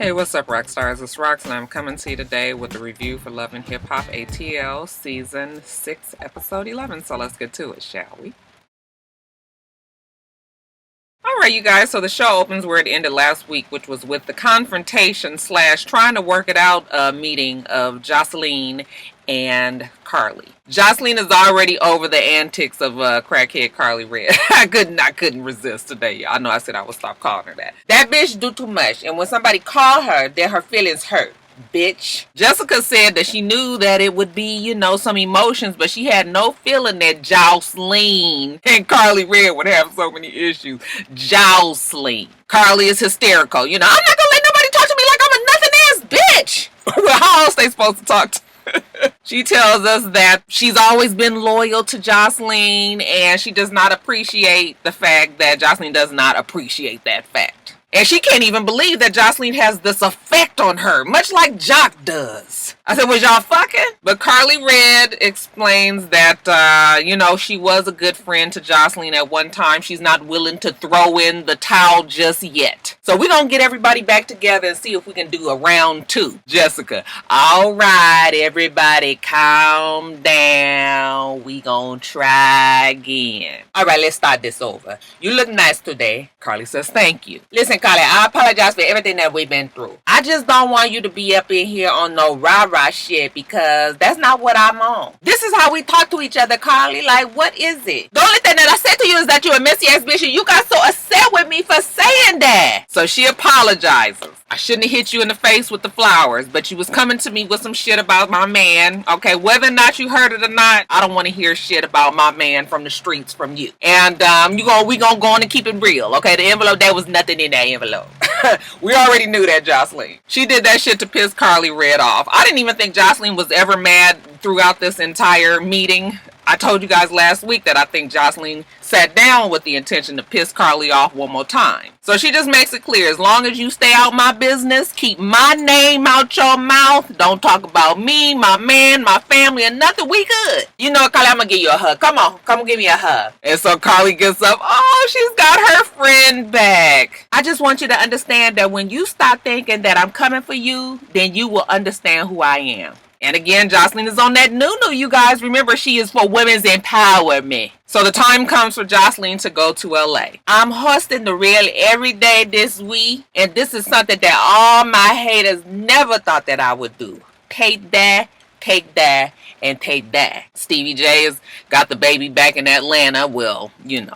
Hey, what's up, rock stars? It's Rox, and I'm coming to you today with a review for Love and Hip Hop ATL Season 6, Episode 11. So let's get to it, shall we? Alright, you guys, so the show opens where it ended last week, which was with the confrontation / trying to work it out meeting of Jocelyn and Carly. Jocelyn is already over the antics of crackhead Carly Red. I couldn't resist today, y'all. I know I said I would stop calling her that. That bitch do too much, and when somebody call her, then her feelings hurt. Bitch. Jessica said that she knew that it would be, some emotions, but she had no feeling that Jocelyn and Carly Red would have so many issues. Jocelyn. Carly is hysterical. I'm not gonna let nobody talk to me like I'm a nothing ass bitch. Well, how else they supposed to talk to? She tells us that she's always been loyal to Jocelyn, and she does not appreciate the fact that Jocelyn does not appreciate that fact. And she can't even believe that Jocelyn has this effect on her, much like Jock does. I said, was y'all fucking? But Carly Red explains that, she was a good friend to Jocelyn at one time. She's not willing to throw in the towel just yet. So we're going to get everybody back together and see if we can do a round 2. Jessica, all right, everybody, calm down. We going to try again. All right, let's start this over. You look nice today. Carly says, thank you. Listen, Carly, I apologize for everything that we've been through. I just don't want you to be up in here on no rah-rah shit because that's not what I'm on. This is how we talk to each other, Carly. Like, what is it? The only thing that I said to you is that you're a messy ass bitch and you got so upset with me for saying that. So she apologizes. I shouldn't have hit you in the face with the flowers, but you was coming to me with some shit about my man. Okay, whether or not you heard it or not, I don't want to hear shit about my man from the streets from you. And we gonna go on and keep it real. Okay, the envelope, there was nothing in that envelope. We already knew that, Jocelyn. She did that shit to piss Carly Red off. I didn't even think Jocelyn was ever mad throughout this entire meeting. I told you guys last week that I think Jocelyn sat down with the intention to piss Carly off one more time. So she just makes it clear, as long as you stay out my business, keep my name out your mouth, don't talk about me, my man, my family, and nothing, we good. Carly, I'm gonna give you a hug. Come on, give me a hug. And so Carly gets up. Oh, she's got her friend back. I just want you to understand that when you stop thinking that I'm coming for you, then you will understand who I am. And again, Jocelyn is on that new, you guys. Remember, she is for women's empowerment. So the time comes for Jocelyn to go to LA. I'm hosting the Real every day this week. And this is something that all my haters never thought that I would do. Take that, and take that. Stevie J has got the baby back in Atlanta. Well,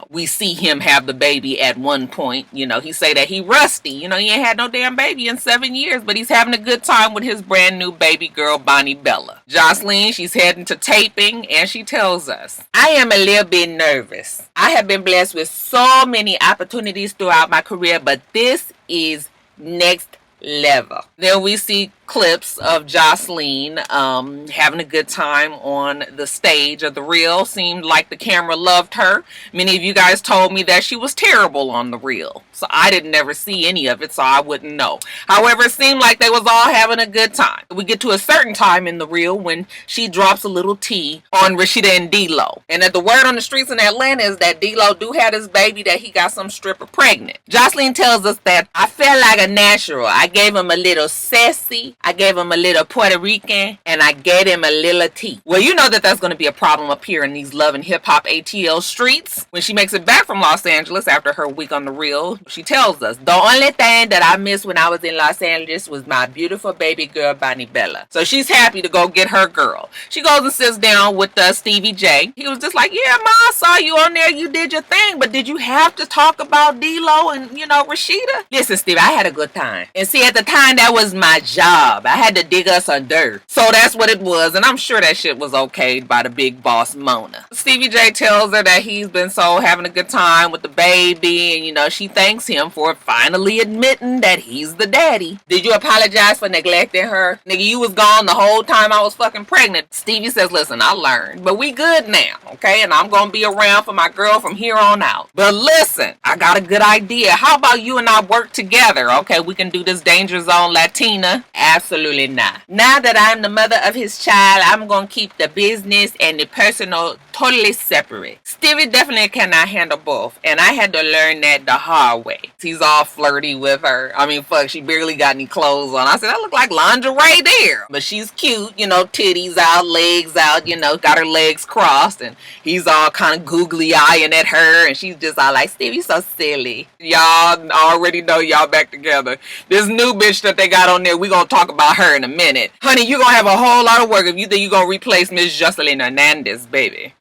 we see him have the baby at one point. He say that he rusty. He ain't had no damn baby in 7 years, but he's having a good time with his brand new baby girl, Bonnie Bella. Jocelyn, she's heading to taping, and she tells us, I am a little bit nervous. I have been blessed with so many opportunities throughout my career, but this is next level. Then we see clips of Jocelyn having a good time on the stage of the Real. Seemed like the camera loved her. Many of you guys told me that she was terrible on the Real, so I didn't ever see any of it, so I wouldn't know. However, it seemed like they was all having a good time. We get to a certain time in the Real when she drops a little tea on Rashida and D-Lo, and that the word on the streets in Atlanta is that D-Lo do have this baby, that he got some stripper pregnant. Jocelyn tells us that I felt like a natural. I gave him a little sassy, I gave him a little Puerto Rican, and I gave him a little tea. Well, you know that that's going to be a problem up here in these Love and Hip Hop ATL streets. When she makes it back from Los Angeles after her week on the Real, she tells us, the only thing that I missed when I was in Los Angeles was my beautiful baby girl, Bonnie Bella. So she's happy to go get her girl. She goes and sits down with Stevie J. He was just like, yeah, Ma, I saw you on there. You did your thing, but did you have to talk about D-Lo and, Rashida? Listen, Stevie, I had a good time. And see, at the time, that was my job. I had to dig us under. So that's what it was, and I'm sure that shit was okayed by the big boss Mona. Stevie J tells her that he's been having a good time with the baby, and she thanks him for finally admitting that he's the daddy. Did you apologize for neglecting her? Nigga, you was gone the whole time I was fucking pregnant. Stevie says, listen, I learned, but we good now, okay? And I'm gonna be around for my girl from here on out. But listen, I got a good idea. How about you and I work together, okay? We can do this Danger Zone Latina absolutely not. Now that I'm the mother of his child, I'm gonna keep the business and the personal totally separate. Stevie definitely cannot handle both, and I had to learn that the hard way. He's all flirty with her. I mean, fuck, she barely got any clothes on. I said, that look like lingerie there. But she's cute, you know, titties out, legs out, you know, got her legs crossed, and he's all kind of googly eyeing at her, and she's just all like, Stevie, so silly. Y'all already know y'all back together. This new bitch that they got on there, we gonna talk about her in a minute. Honey, you gonna have a whole lot of work if you think you gonna replace Miss Jocelyn Hernandez, baby.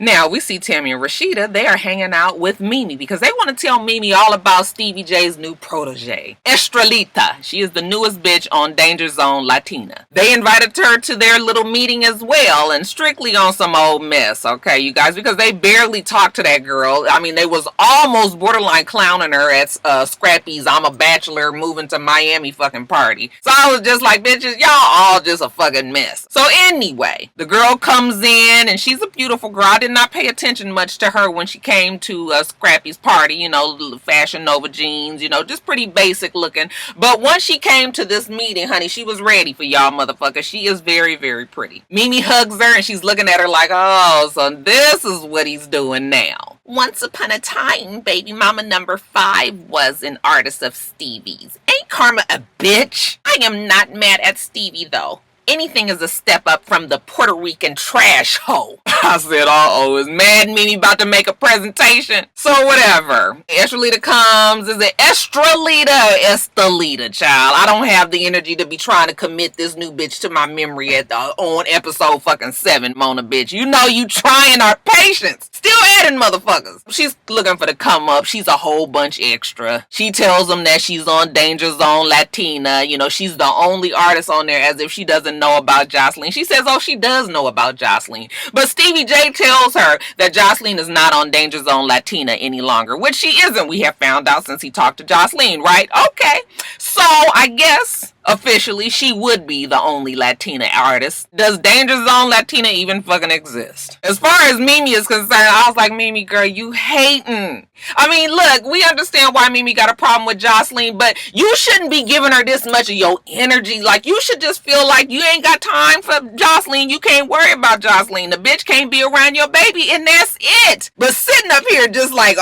Now, we see Tammy and Rashida, they are hanging out with Mimi because they want to tell Mimi all about Stevie J's new protege, Estrelita. She is the newest bitch on Danger Zone Latina. They invited her to their little meeting as well, and strictly on some old mess, okay, you guys, because they barely talked to that girl. I mean, they was almost borderline clowning her at Scrappy's I'm a Bachelor moving to Miami fucking party. So I was just like, bitches, y'all all just a fucking mess. So anyway, the girl comes in, and she's a beautiful girl. I did not pay attention much to her when she came to Scrappy's party, you know, Fashion Nova jeans, you know, just pretty basic looking. But once she came to this meeting, honey, she was ready for y'all motherfuckers. She is very, very pretty. Mimi hugs her and she's looking at her like, oh, so this is what he's doing now. Once upon a time, baby mama number 5 was an artist of Stevie's. Ain't Karma a bitch? I am not mad at Stevie though. Anything is a step up from the Puerto Rican trash hoe. I said, uh-oh, is Mad Mimi about to make a presentation? So whatever. Estrelita comes. Is it Estrelita or Estelita, child? I don't have the energy to be trying to commit this new bitch to my memory on episode fucking 7, Mona bitch. You know you trying our patience. Still adding motherfuckers. She's looking for the come up. She's a whole bunch extra. She tells them that she's on Danger Zone Latina. You know, she's the only artist on there, as if she doesn't know about Jocelyn. She says, oh, she does know about Jocelyn. But Stevie J tells her that Jocelyn is not on Danger Zone Latina any longer, which she isn't, we have found out since he talked to Jocelyn, right? Okay. So I guess officially she would be the only Latina artist. Does Danger Zone Latina even fucking exist? As far as Mimi is concerned, I was like, Mimi girl, you hating. I mean, look, we understand why Mimi got a problem with Jocelyn, but you shouldn't be giving her this much of your energy. Like, you should just feel like you ain't got time for Jocelyn. You can't worry about Jocelyn. The bitch can't be around your baby, and that's it. But sitting up here just like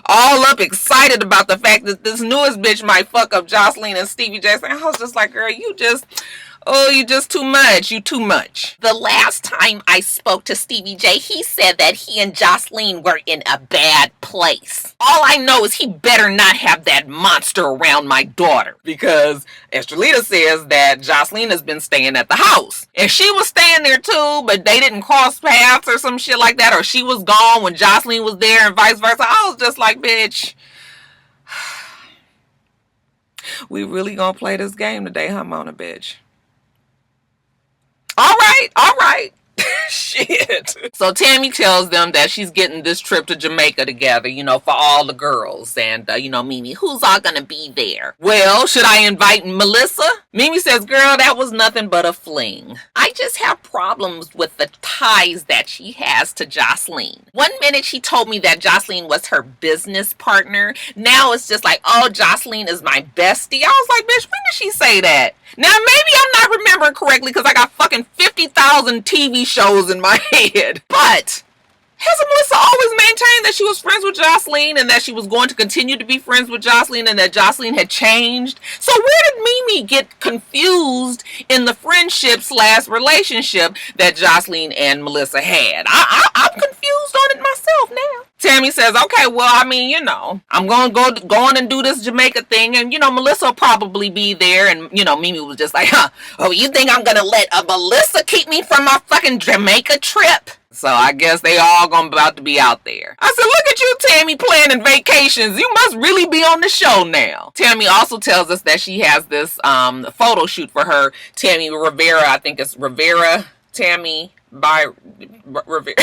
all up excited about the fact that this newest bitch might fuck up Jocelyn and Stevie J. I was just like, girl, you just too much. You too much. The last time I spoke to Stevie J, he said that he and Jocelyn were in a bad place. All I know is he better not have that monster around my daughter. Because Estrelita says that Jocelyn has been staying at the house. And she was staying there too, but they didn't cross paths or some shit like that. Or she was gone when Jocelyn was there and vice versa. I was just like, bitch, we really gonna play this game today, huh, Mona, bitch? All right. Shit. So Tammy tells them that she's getting this trip to Jamaica together, you know, for all the girls. And, you know, Mimi, who's all gonna be there? Well, should I invite Melissa? Mimi says, girl, that was nothing but a fling. I just have problems with the ties that she has to Jocelyn. One minute she told me that Jocelyn was her business partner. Now it's just like, oh, Jocelyn is my bestie. I was like, bitch, when did she say that? Now, maybe I'm not remembering correctly because I got fucking 50,000 TV shows in my head. But hasn't Melissa always maintained that she was friends with Jocelyn and that she was going to continue to be friends with Jocelyn and that Jocelyn had changed? So where did Mimi get confused in the friendship / relationship that Jocelyn and Melissa had? I'm confused on it myself now. Tammy says, okay, well, I mean, you know, I'm going to go on and do this Jamaica thing. And, you know, Melissa will probably be there. And, you know, Mimi was just like, oh, you think I'm going to let a Melissa keep me from my fucking Jamaica trip? So I guess they all about to be out there. I said, look at you, Tammy, planning vacations. You must really be on the show now. Tammy also tells us that she has this photo shoot for her. Tammy Rivera, I think it's Rivera, Tammy by Revere.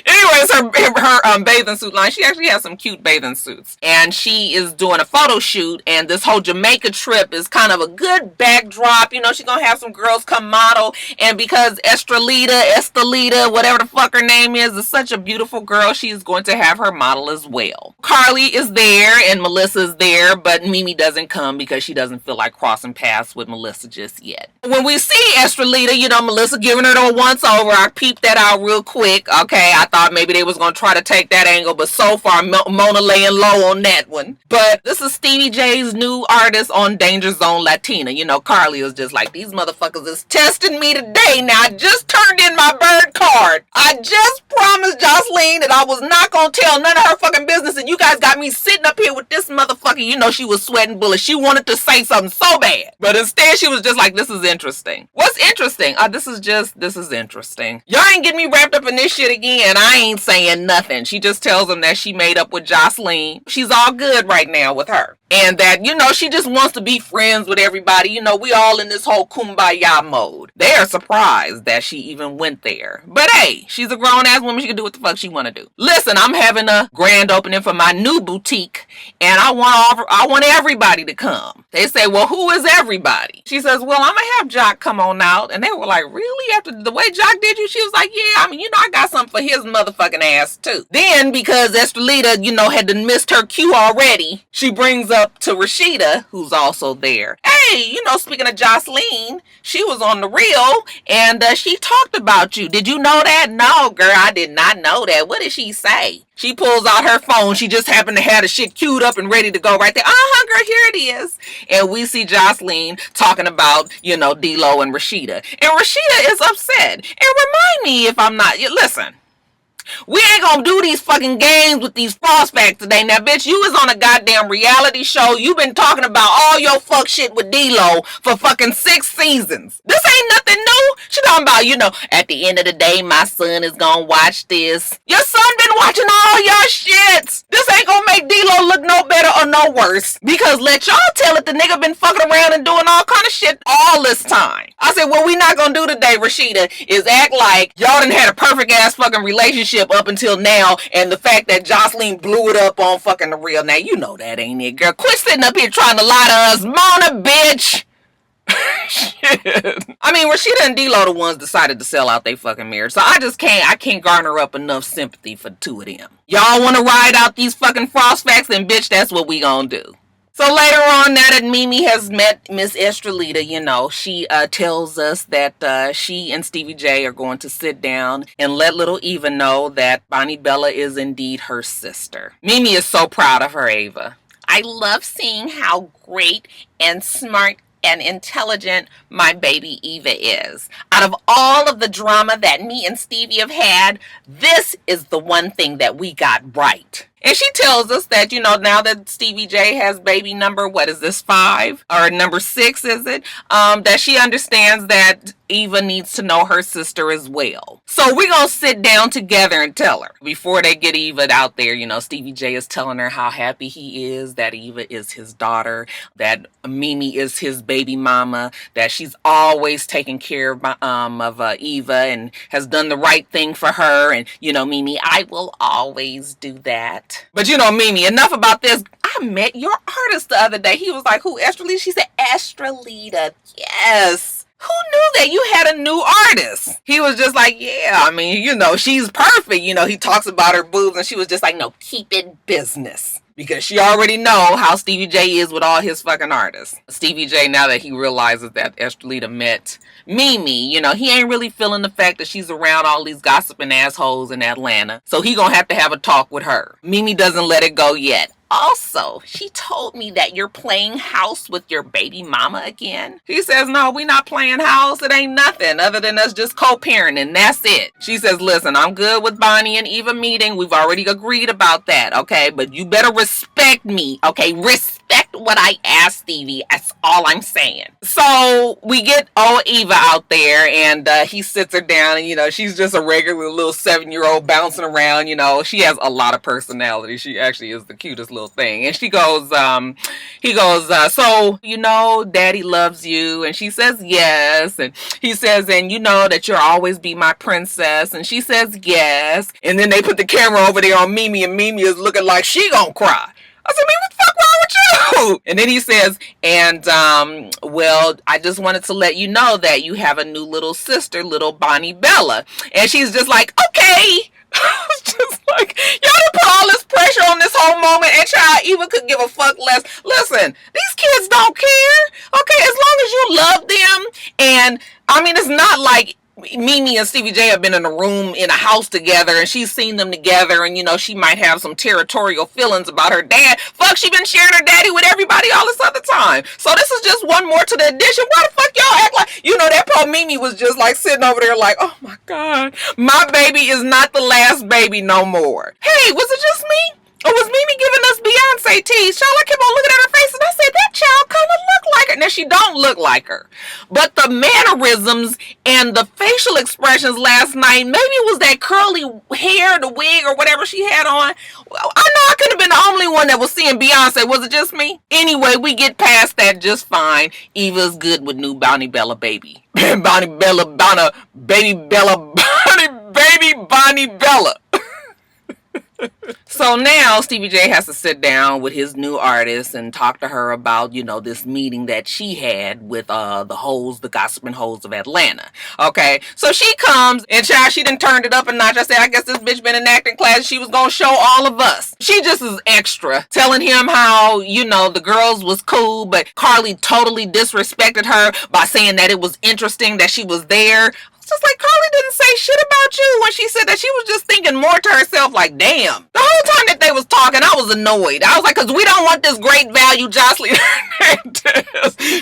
Anyways, her bathing suit line. She actually has some cute bathing suits, and she is doing a photo shoot. And this whole Jamaica trip is kind of a good backdrop. You know, she's gonna have some girls come model, and because Estelita, whatever the fuck her name is such a beautiful girl, she is going to have her model as well. Carly is there, and Melissa is there, but Mimi doesn't come because she doesn't feel like crossing paths with Melissa just yet. When we see Estelita, you know, Melissa giving her the once over. I peeped that out real quick. Okay, I thought maybe they was gonna try to take that angle, but so far Mona laying low on that one. But this is Stevie J's new artist on Danger Zone Latina. You know, Carly is just like, these motherfuckers is testing me today. Now I just turned in my bird card. I just promised Jocelyn that I was not gonna tell none of her fucking business, and you guys got me sitting up here with this motherfucker. You know, she was sweating bullets. She wanted to say something so bad, but instead she was just like, this is interesting. What's interesting? This is interesting. Y'all ain't getting me wrapped up in this shit again. I ain't saying nothing. She just tells them that she made up with Jocelyn. She's all good right now with her. And that, you know, she just wants to be friends with everybody. You know, we all in this whole kumbaya mode. They are surprised that she even went there. But hey, she's a grown-ass woman. She can do what the fuck she want to do. Listen, I'm having a grand opening for my new boutique, and I want everybody to come. They say, well, who is everybody? She says, well, I'm going to have Jock come on out. And they were like, really? After the way Jock did you? She was like, yeah, I mean, you know, I got something for his motherfucking ass, too. Then, because Estelita, you know, had missed her cue already, she brings up to Rashida, who's also there. Hey, you know, speaking of Jocelyn, she was on the reel, and she talked about you. Did you know that? No, girl, I did not know that. What did she say? She pulls out her phone. She just happened to have the shit queued up and ready to go right there. Girl, here it is. And we see Jocelyn talking about, you know, D-Lo and Rashida. And Rashida is upset. And remind me if I'm not, listen. We ain't gonna do these fucking games with these false facts today. Now, bitch, you was on a goddamn reality show. You been talking about all your fuck shit with D-Lo for fucking 6 seasons. This ain't nothing new. She talking about, you know, at the end of the day, my son is gonna watch this. Your son been watching all your shit. This ain't gonna make D-Lo look no better or no worse. Because let y'all tell it, the nigga been fucking around and doing all kind of shit all this time. I said, what we not gonna do today, Rashida, is act like y'all done had a perfect ass fucking relationship up until now, and the fact that Jocelyn blew it up on fucking the real. Now, you know that, ain't it, girl? Quit sitting up here trying to lie to us. Mona, bitch. Shit. I mean, Rashida and D-Lo the ones decided to sell out their fucking marriage, so I can't garner up enough sympathy for the two of them. Y'all want to ride out these fucking frost facts, and bitch, that's what we gonna do. So later on, now that Mimi has met Miss Estelita, you know, she tells us that she and Stevie J are going to sit down and let little Eva know that Bonnie Bella is indeed her sister. Mimi is so proud of her, Ava. I love seeing how great and smart and intelligent my baby Eva is. Out of all of the drama that me and Stevie have had, this is the one thing that we got right. And she tells us that, you know, now that Stevie J has baby number, what is this, 5? Or number 6, is it? That she understands that Eva needs to know her sister as well. So we're going to sit down together and tell her. Before they get Eva out there, you know, Stevie J is telling her how happy he is that Eva is his daughter, that Mimi is his baby mama, that she's always taken care of Eva and has done the right thing for her. And, you know, Mimi, I will always do that. But you know, Mimi, enough about this. I met your artist the other day. He was like, who, Estrelita? She said, Estrelita. Yes. Who knew that you had a new artist? He was just like, yeah, I mean, you know, she's perfect. You know, he talks about her boobs, and she was just like, no, keep it business. Because she already know how Stevie J is with all his fucking artists. Stevie J, now that he realizes that Estrelita met Mimi, you know, he ain't really feeling the fact that she's around all these gossiping assholes in Atlanta. So he gonna have a talk with her. Mimi doesn't let it go yet. Also, she told me that you're playing house with your baby mama again. He says, no, we not playing house. It ain't nothing other than us just co-parenting. That's it. She says, listen, I'm good with Bonnie and Eva meeting. We've already agreed about that, okay? But you better respect me, okay? Respect respect what I asked, Stevie. That's all I'm saying. So we get old Eva out there, and he sits her down, and, you know, she's just a regular little 7-year-old bouncing around. You know, she has a lot of personality. She actually is the cutest little thing. And he goes, so, you know, Daddy loves you. And she says, yes. And he says, and you know that you'll always be my princess. And she says, yes. And then they put the camera over there on Mimi, and Mimi is looking like she gonna cry. I said, Mimi, what the fuck wrong with you? And then he says, and, well, I just wanted to let you know that you have a new little sister, little Bonnie Bella. And she's just like, okay. I was just like, y'all done put all this pressure on this whole moment, and child Eva could give a fuck less. Listen, these kids don't care. Okay, as long as you love them. And I mean, it's not like Mimi and Stevie J have been in a room in a house together, and she's seen them together, and you know, she might have some territorial feelings about her dad. Fuck, she been sharing her daddy with everybody all this other time. So this is just one more to the addition. Why the fuck y'all act like, you know, that poor Mimi was just like sitting over there like, oh my God, my baby is not the last baby no more. Hey, was it just me? Or was Mimi giving us Beyonce tease? Child, I kept on looking at her face, and I said, that child kind of look like her. Now, she don't look like her. But the mannerisms and the facial expressions last night, maybe it was that curly hair, the wig, or whatever she had on. I know I couldn't have been the only one that was seeing Beyonce. Was it just me? Anyway, we get past that just fine. Eva's good with new Bonnie Bella baby. Bonnie Bella, baby Bella, baby Bonnie Bella. So now Stevie J has to sit down with his new artist and talk to her about, you know, this meeting that she had with the gossiping hoes of Atlanta. Okay, so she comes, and child, she done turned it up a notch. I said, I guess this bitch been in acting class. She was gonna show all of us. She just is extra, telling him how, you know, the girls was cool, but Carly totally disrespected her by saying that it was interesting that she was there. Just like, Carly didn't say shit about you when she said that. She was just thinking more to herself, like, damn. The whole time that they was talking, I was annoyed. I was like, because we don't want this great value Jocelyn.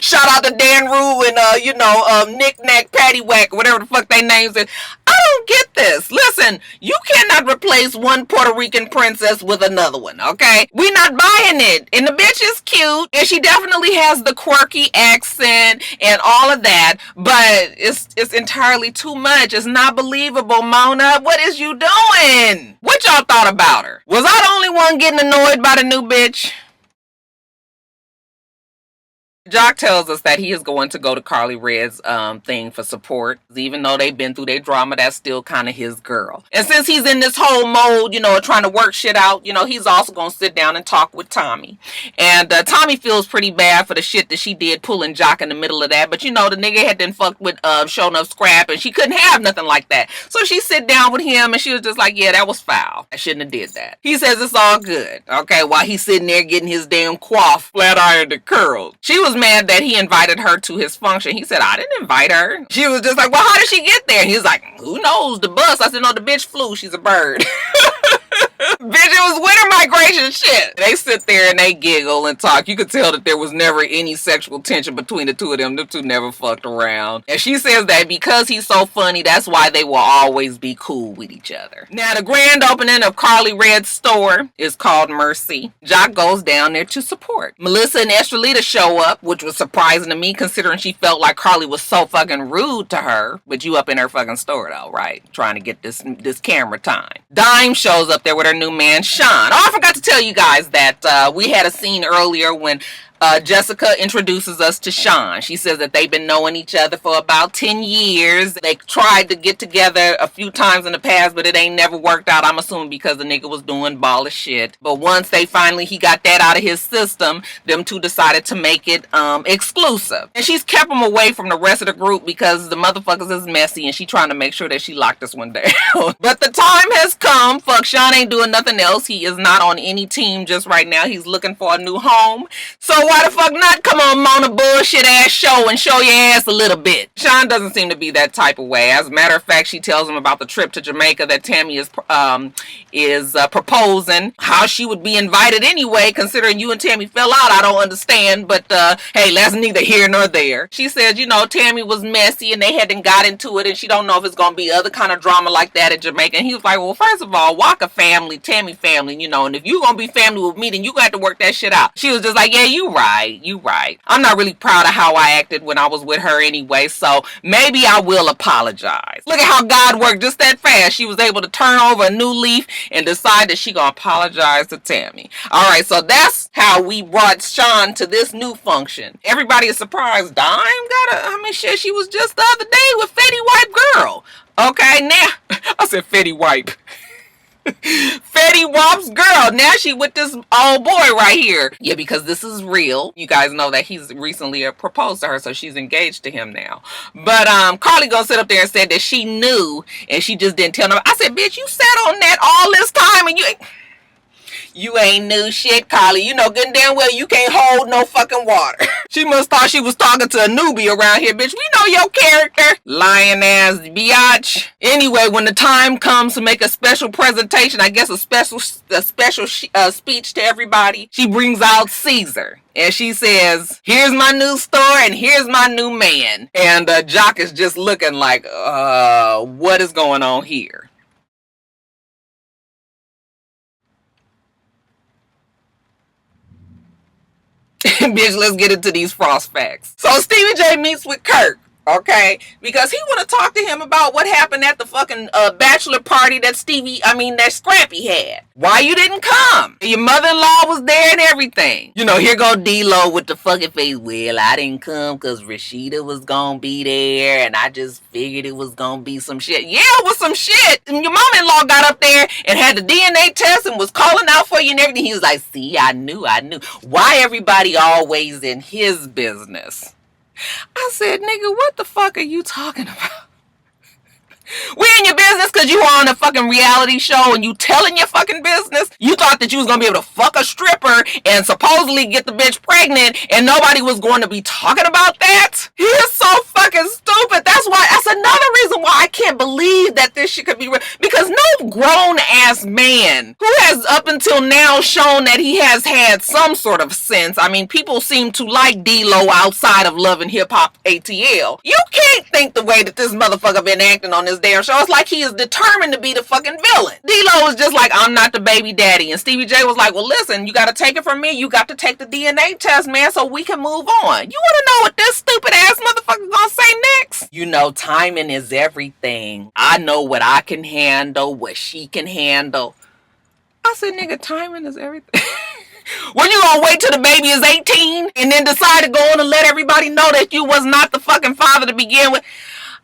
Shout out to Dan Rue and, Nick Nack, Patty Whack, whatever the fuck they names is. I don't get this. Listen, you cannot replace one Puerto Rican princess with another one, okay? We not buying it. And the bitch is cute, and she definitely has the quirky accent and all of that, but it's entirely too much. It's not believable, Mona. What is you doing? What y'all thought about her? Was I the only one getting annoyed by the new bitch? Jock tells us that he is going to go to Carly Red's thing for support. Even though they've been through their drama, that's still kind of his girl. And since he's in this whole mode, you know, trying to work shit out, you know, he's also going to sit down and talk with Tommy. And Tommy feels pretty bad for the shit that she did pulling Jock in the middle of that. But, you know, the nigga had been fucked with Show Enough Scrap, and she couldn't have nothing like that. So she sit down with him, and she was just like, yeah, that was foul. I shouldn't have did that. He says it's all good, okay, while he's sitting there getting his damn coif flat ironed and curled. She was mad that he invited her to his function. He said, I didn't invite her. She was just like, well, how did she get there? And he's like, who knows? The bus. I said, no, the bitch flew. She's a bird. Bitch, it was winter migration shit. They sit there and they giggle and talk. You could tell that there was never any sexual tension between the two of them. The two never fucked around. And she says that because he's so funny, that's why they will always be cool with each other. Now, the grand opening of Carly Red's store is called Mercy. Jock goes down there to support. Melissa and Estrelita show up, which was surprising to me considering she felt like Carly was so fucking rude to her. But you up in her fucking store though, right? Trying to get this camera time. Dime shows up there with her new man, Sean. Oh, I forgot to tell you guys that we had a scene earlier when Jessica introduces us to Sean. She says that they've been knowing each other for about 10 years. They tried to get together a few times in the past, but it ain't never worked out. I'm assuming because the nigga was doing ball of shit. But once he got that out of his system, them two decided to make it exclusive. And she's kept him away from the rest of the group because the motherfuckers is messy and she trying to make sure that she locked this one down. But the time has come. Fuck, Sean ain't doing nothing else. He is not on any team just right now. He's looking for a new home. So why the fuck not? Come on, Mona, bullshit ass show and show your ass a little bit. Sean doesn't seem to be that type of way. As a matter of fact, she tells him about the trip to Jamaica that Tammy is proposing. How she would be invited anyway, considering you and Tammy fell out, I don't understand. But hey, that's neither here nor there. She says, you know, Tammy was messy and they hadn't got into it, and she don't know if it's gonna be other kind of drama like that in Jamaica. And he was like, well, first of all, Waka family, Tammy family, you know, and if you gonna be family with me, then you got to work that shit out. She was just like, yeah, you right. I'm not really proud of how I acted when I was with her anyway, so maybe I will apologize. Look at how God worked just that fast. She was able to turn over a new leaf and decide that she gonna apologize to Tammy. All right, so that's how we brought Sean to this new function. Everybody is surprised. Shit, she was just the other day with Fetty Wipe Girl. Okay, now, I said Fetty Wipe. Fetty Wap's girl. Now she with this old boy right here. Yeah, because this is real. You guys know that he's recently proposed to her, so she's engaged to him now. But Carly gonna sit up there and said that she knew and she just didn't tell them. I said, bitch, you sat on that all this time and you ain't knew shit, Carly. You know good and damn well you can't hold no fucking water. She must thought she was talking to a newbie around here, bitch. We know your character. Lying ass biatch. Anyway, when the time comes to make a special presentation, I guess a special speech to everybody, she brings out Caesar. And she says, here's my new store and here's my new man. And Jock is just looking like, what is going on here? Bitch, let's get into these Frost facts. So Stevie J meets with Kirk, okay? Because he want to talk to him about what happened at the fucking bachelor party that that Scrappy had. Why you didn't come? Your mother-in-law was there and everything. You know, here go D-Lo with the fucking face. Well, I didn't come because Rashida was gonna be there and I just figured it was gonna be some shit. Yeah, it was some shit. And your mama-in-law got up there and had the DNA test and was calling out for you and everything. He was like, see, I knew. Why everybody always in his business? I said, nigga, what the fuck are you talking about? We in your business because you on a fucking reality show and you telling your fucking business? You thought that you was going to be able to fuck a stripper and supposedly get the bitch pregnant and nobody was going to be talking about that? He is so fucking stupid. That's another reason why I can't believe that this shit could be real. Because no grown-ass man who has up until now shown that he has had some sort of sense. I mean, people seem to like D-Lo outside of Love and Hip Hop ATL. You can't think the way that this motherfucker been acting on this damn show. It's like he is determined to be the fucking villain. D-Lo was just like, I'm not the baby daddy. And Stevie J was like, well, listen, you got to take it from me. You got to take the DNA test, man, so we can move on. You want to know what this stupid ass motherfucker gonna say next? You know, timing is everything. I know what I can handle, what she can handle. I said, nigga, timing is everything. When you gonna wait till the baby is 18 and then decide to go on and let everybody know that you was not the fucking father to begin with?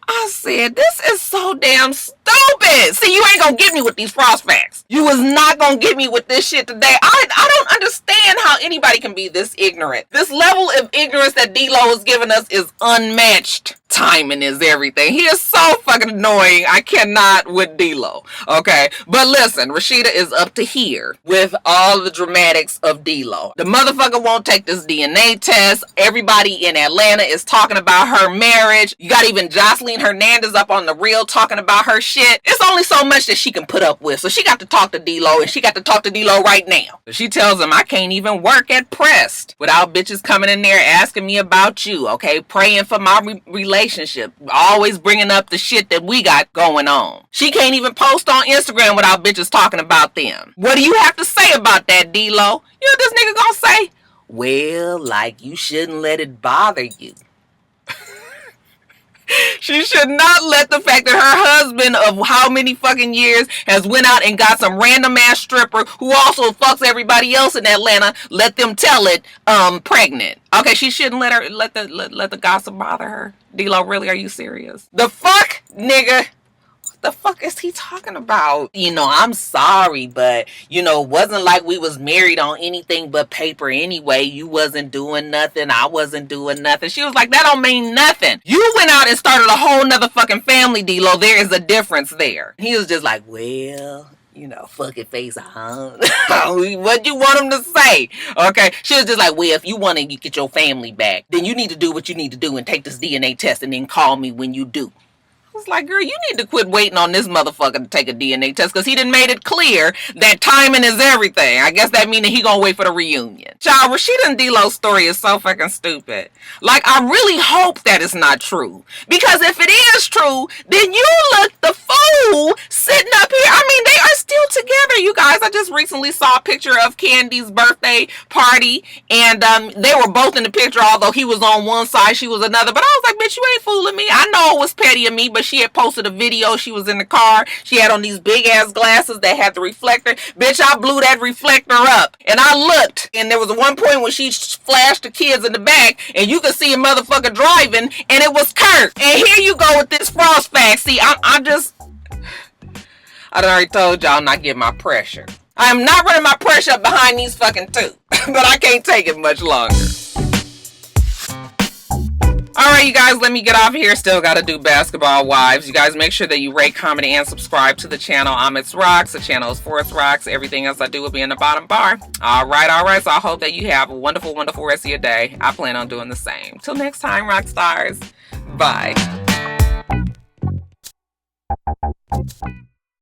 I said, this is so damn stupid. See, you ain't gonna get me with these Frost facts. You was not gonna get me with this shit today. I don't understand how anybody can be this ignorant. This level of ignorance that D-Lo is giving us is unmatched. Timing is everything. He is so fucking annoying. I cannot with D-Lo. Okay, but listen, Rashida is up to here with all the dramatics of D-Lo. The motherfucker won't take this DNA test. Everybody in Atlanta is talking about her marriage. You got even Jocelyn Hernandez up on the reel talking about her shit. It's only so much that she can put up with. So she got to talk to D-Lo, and she got to talk to D-Lo right now. She tells him, I can't even work at Pressed without bitches coming in there asking me about you, okay? Praying for my relationship. Always bringing up the shit that we got going on. She can't even post on Instagram without bitches talking about them. What do you have to say about that, D-Lo? You know what this nigga gonna say? Well, like, you shouldn't let it bother you. She should not let the fact that her husband of how many fucking years has went out and got some random ass stripper who also fucks everybody else in Atlanta, let them tell it pregnant. Okay, she shouldn't let the gossip bother her. D-Lo, really? Are you serious? The fuck, nigga? The fuck is he talking about? You know, I'm sorry, but it wasn't like we was married on anything but paper anyway. You wasn't doing nothing. I wasn't doing nothing. She was like, that don't mean nothing. You went out and started a whole nother fucking family, D-Lo. There is a difference there. He was just like, well, you know, fucking face on. What you want him to say? Okay. She was just like, well, if you want to get your family back, then you need to do what you need to do and take this DNA test and then call me when you do. I was like, girl, you need to quit waiting on this motherfucker to take a DNA test because he done made it clear that timing is everything. I guess that means that he gonna wait for the reunion. Child, Rashida and D-Lo's story is so fucking stupid. Like, I really hope that it's not true. Because if it is true, then you look the fool sitting up here. I mean, they are still together, you guys. I just recently saw a picture of Candy's birthday party, and they were both in the picture, although he was on one side, she was another. But I was like, bitch, you ain't fooling me. I know it was petty of me, but she had posted a video. She was in the car. She had on these big ass glasses that had the reflector. Bitch, I blew that reflector up. And I looked. And there was one point when she flashed the kids in the back. And you could see a motherfucker driving. And it was Kurt. And here you go with this frost fact. See, I done already told y'all I'm not getting my pressure. I am not running my pressure up behind these fucking two. But I can't take it much longer. Alright, you guys, let me get off here. Still got to do Basketball Wives. You guys make sure that you rate, comment, and subscribe to the channel. I'm itsrox. The channel is for itsrox. Everything else I do will be in the bottom bar. Alright. So I hope that you have a wonderful, wonderful rest of your day. I plan on doing the same. Till next time, rock stars. Bye.